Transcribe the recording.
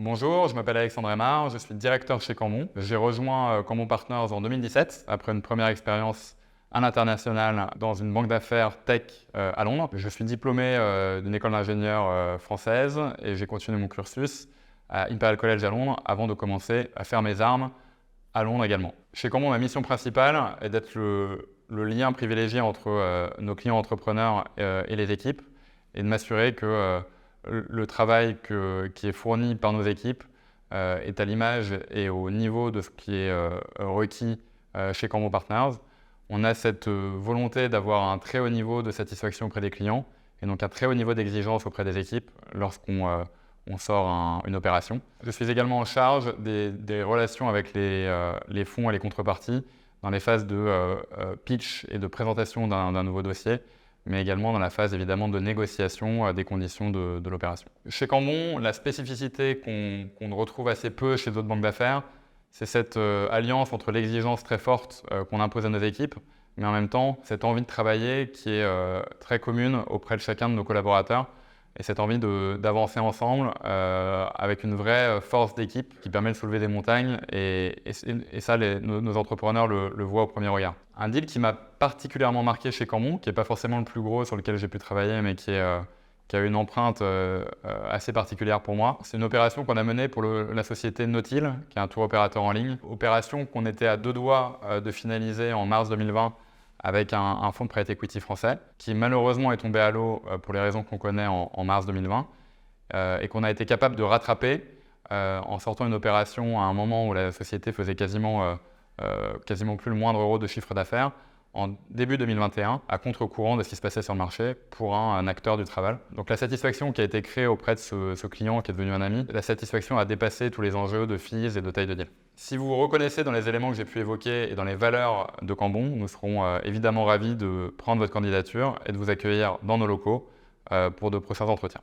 Bonjour, je m'appelle Alexandre Aymar, je suis directeur chez Cambon. J'ai rejoint Cambon Partners en 2017 après une première expérience à l'international dans une banque d'affaires tech à Londres. Je suis diplômé d'une école d'ingénieur française et j'ai continué mon cursus à Imperial College à Londres avant de commencer à faire mes armes à Londres également. Chez Cambon, ma mission principale est d'être le lien privilégié entre nos clients entrepreneurs et les équipes et de m'assurer que le travail qui est fourni par nos équipes est à l'image et au niveau de ce qui est requis chez Cambon Partners. On a cette volonté d'avoir un très haut niveau de satisfaction auprès des clients et donc un très haut niveau d'exigence auprès des équipes lorsqu'on sort une opération. Je suis également en charge des relations avec les fonds et les contreparties dans les phases de pitch et de présentation d'un nouveau dossier, mais également dans la phase évidemment de négociation des conditions de l'opération. Chez Cambon, la spécificité qu'on retrouve assez peu chez d'autres banques d'affaires, c'est cette alliance entre l'exigence très forte qu'on impose à nos équipes, mais en même temps cette envie de travailler qui est très commune auprès de chacun de nos collaborateurs et cette envie d'avancer ensemble avec une vraie force d'équipe qui permet de soulever des montagnes et ça, nos entrepreneurs le voient au premier regard. Un deal qui m'a particulièrement marqué chez Cambon, qui n'est pas forcément le plus gros sur lequel j'ai pu travailler, mais qui a une empreinte assez particulière pour moi. C'est une opération qu'on a menée pour la société Nautil, qui est un tour opérateur en ligne. Opération qu'on était à deux doigts de finaliser en mars 2020 avec un fonds de private equity français, qui malheureusement est tombé à l'eau pour les raisons qu'on connaît en mars 2020, et qu'on a été capable de rattraper en sortant une opération à un moment où la société faisait quasiment plus le moindre euro de chiffre d'affaires, en début 2021, à contre-courant de ce qui se passait sur le marché pour un acteur du travel. Donc la satisfaction qui a été créée auprès de ce client qui est devenu un ami, la satisfaction a dépassé tous les enjeux de fees et de taille de deal. Si vous vous reconnaissez dans les éléments que j'ai pu évoquer et dans les valeurs de Cambon, nous serons évidemment ravis de prendre votre candidature et de vous accueillir dans nos locaux pour de prochains entretiens.